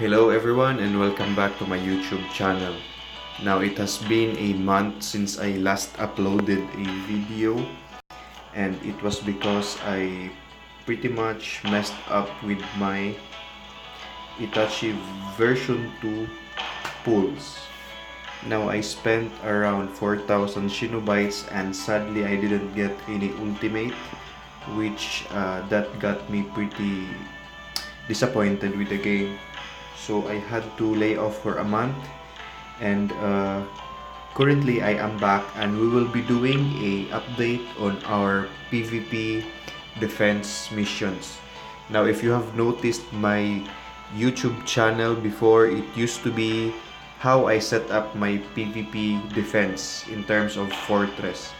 Hello everyone and welcome back to my YouTube channel. Now it has been a month since I last uploaded a video, and it was because I pretty much messed up with my Itachi version 2 pulls. Now I spent around 4,000 Shinobites and sadly I didn't get any ultimate, which that got me pretty disappointed with the game. So I had to lay off for a month, and currently I am back and we will be doing a update on our PvP defense missions. Now if you have noticed my YouTube channel before, it used to be how I set up my PvP defense in terms of fortress.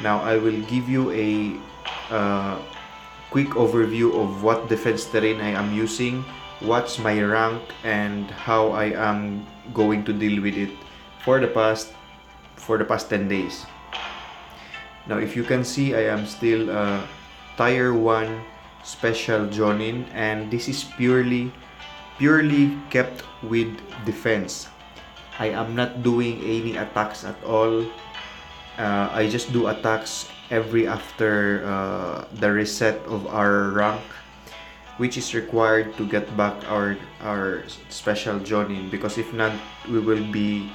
Now I will give you a quick overview of what defense terrain I am using, what's my rank, and how I am going to deal with it for the past 10 days. Now if you can see, I am still tier 1 special Jonin, and this is purely kept with defense. I am not doing any attacks at all. I just do attacks every after the reset of our rank, which is required to get back our special Jonin, because if not we will be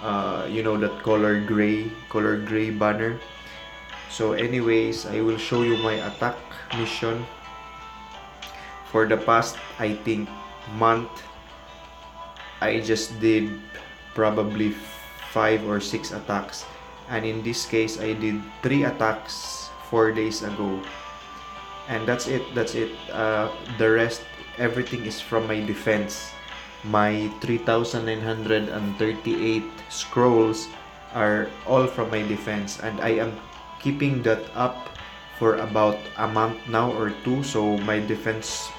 that color gray banner. So anyways, I will show you my attack mission. For the past, I think, month, I just did probably 5 or 6 attacks, and in this case I did 3 attacks 4 days ago, and that's it. The rest, everything is from my defense. My 3,938 scrolls are all from my defense, and I am keeping that up for about a month now or two. So my defense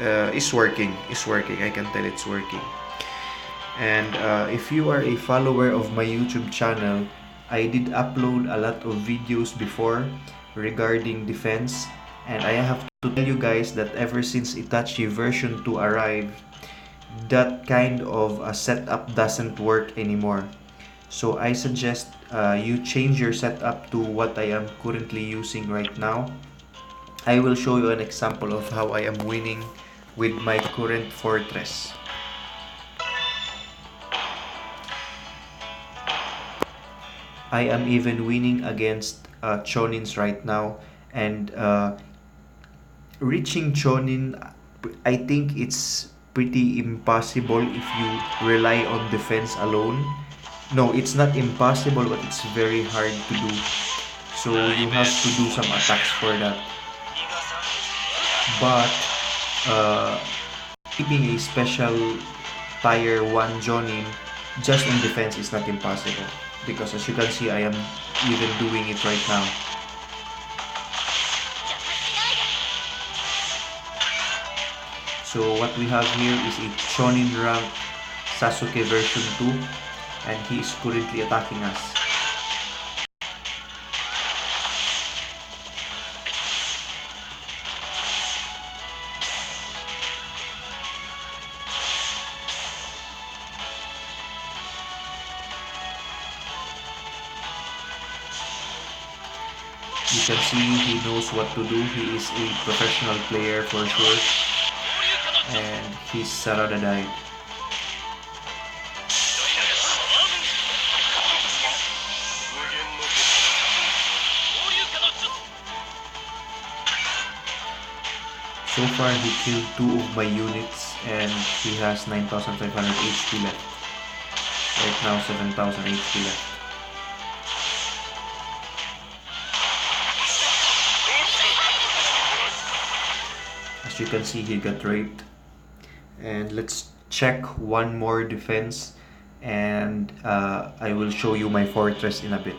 is working. I can tell it's working. And if you are a follower of my YouTube channel, I did upload a lot of videos before regarding defense, and I have to tell you guys that ever since Itachi version 2 arrived, that kind of a setup doesn't work anymore. So I suggest you change your setup to what I am currently using right now. I will show you an example of how I am winning with my current fortress. I am even winning against Chonins right now, and reaching Chonin, I think it's pretty impossible if you rely on defense alone. No, it's not impossible, but it's very hard to do. So you have to do some attacks for that. But keeping a special tier 1 Jonin just in defense is not impossible, because as you can see, I am even doing it right now. So what we have here is a Chonin rank Sasuke version 2, and he is currently attacking us. You can see he knows what to do. He is a professional player for sure, and his Sarada died. So far he killed 2 of my units, and he has 9,500 HP left. Right now 7,000 HP left. As you can see, he got raped. And let's check one more defense, and I will show you my fortress in a bit.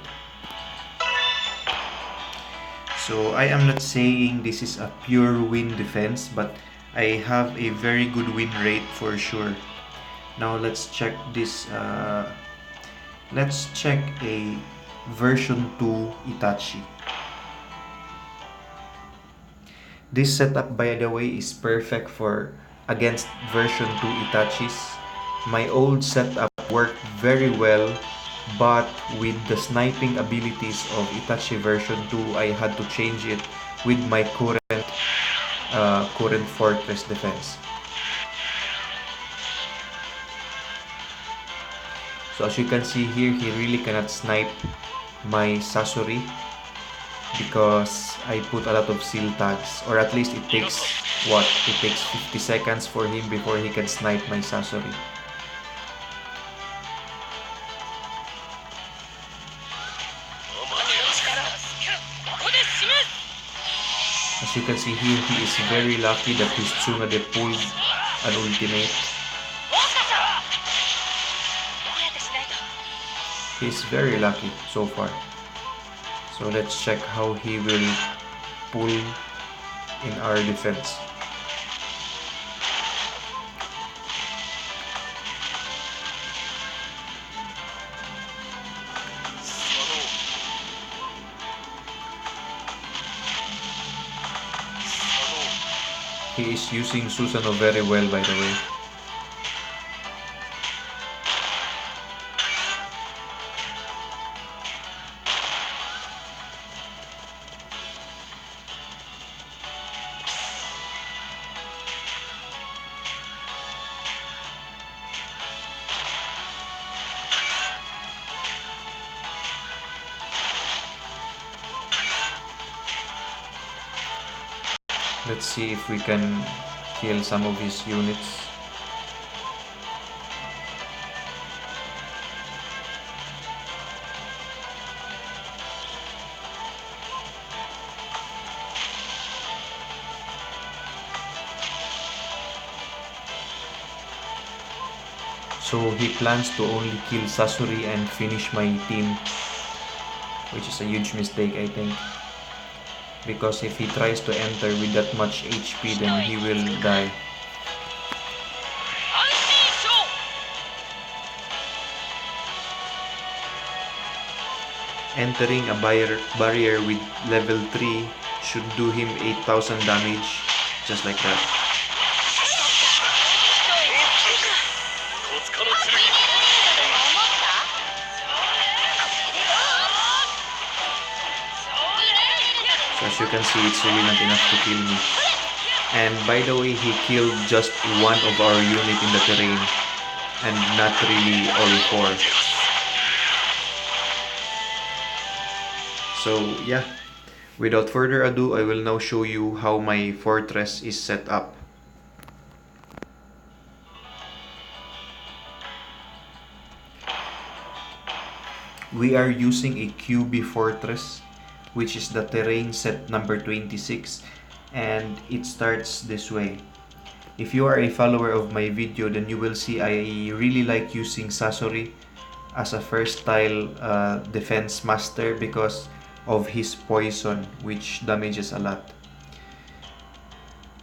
So I am not saying this is a pure win defense, but I have a very good win rate for sure. Now let's check this. Let's check a version 2 Itachi. This setup, by the way, is perfect for against version 2 Itachis. My old setup worked very well, but with the sniping abilities of Itachi version 2, I had to change it with my current fortress defense. So as you can see here, he really cannot snipe my Sasori because I put a lot of seal tags, or at least it takes what? It takes 50 seconds for him before he can snipe my Sasori. As you can see here, he is very lucky that his Tsunade pulled an ultimate. He's very lucky so far. So let's check how he will pull in our defense. He is using Susanoo very well, by the way. Let's see if we can kill some of his units. So he plans to only kill Sasori and finish my team, which is a huge mistake, I think. Because if he tries to enter with that much HP, then he will die. Entering a barrier with level 3 should do him 8,000 damage, just like that. So as you can see, it's really not enough to kill me. And by the way, he killed just one of our unit in the terrain, and not really all 4. So yeah, without further ado, I will now show you how my fortress is set up. We are using a QB fortress, which is the terrain set number 26, and it starts this way. If you are a follower of my video, then you will see I really like using Sasori as a first tile defense master because of his poison, which damages a lot.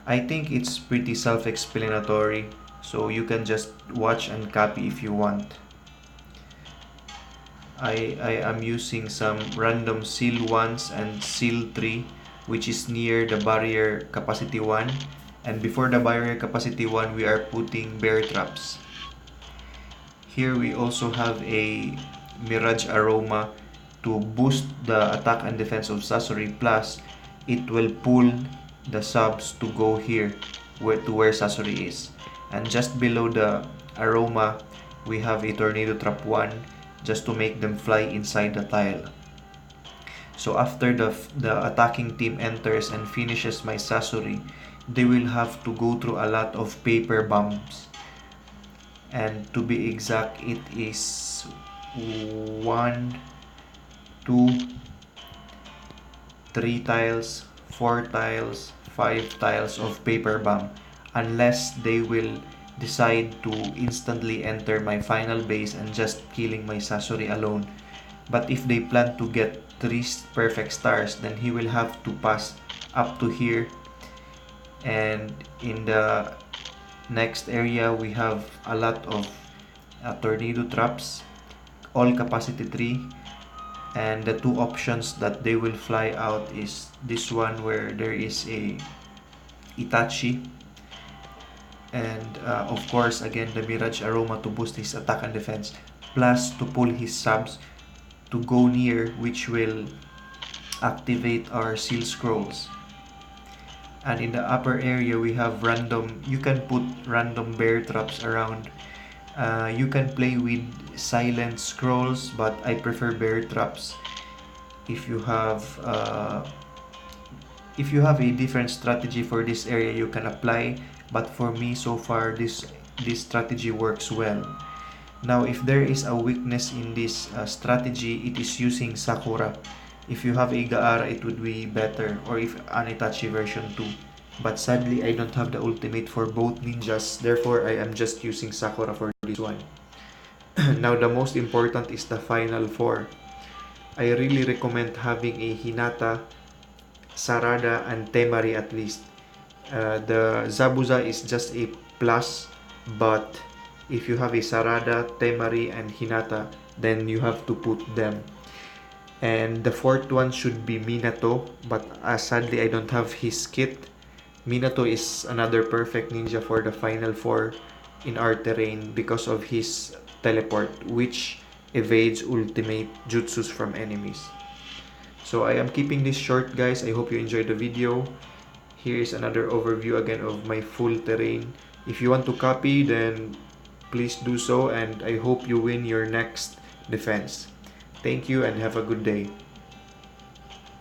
I think it's pretty self-explanatory, so you can just watch and copy if you want. I am using some random seal 1s and seal 3, which is near the barrier capacity 1, and before the barrier capacity 1 we are putting bear traps. Here we also have a Mirage Aroma to boost the attack and defense of Sasori, plus it will pull the subs to go here to where Sasori is. And just below the Aroma we have a Tornado Trap 1 just to make them fly inside the tile. So after the attacking team enters and finishes my Sasori, they will have to go through a lot of paper bombs. And to be exact, it is 1, 2, 3 tiles, 4 tiles, 5 tiles of paper bomb, unless they will decide to instantly enter my final base and just killing my Sasori alone. But if they plan to get 3 perfect stars, then he will have to pass up to here. And in the next area we have a lot of tornado traps, all capacity 3, and the 2 options that they will fly out is this one where there is a Itachi, And of course, again, the Mirage Aroma to boost his attack and defense, plus to pull his subs to go near, which will activate our seal scrolls. And in the upper area, we have random, you can put random bear traps around. You can play with silent scrolls, but I prefer bear traps. If you have a different strategy for this area, you can apply, but for me so far this strategy works well. Now if there is a weakness in this strategy, it is using Sakura. If you have a Gaara, it would be better, or if an Itachi version 2. But sadly, I don't have the ultimate for both ninjas, therefore I am just using Sakura for this one. Now the most important is the final 4. I really recommend having a Hinata, Sarada, and Temari at least. The Zabuza is just a plus, but if you have a Sarada, Temari, and Hinata, then you have to put them. And the fourth one should be Minato, but sadly I don't have his kit. Minato is another perfect ninja for the final 4 in our terrain because of his teleport, which evades ultimate jutsus from enemies. So I am keeping this short, guys. I hope you enjoyed the video. Here is another overview again of my full terrain. If you want to copy, then please do so, and I hope you win your next defense. Thank you and have a good day.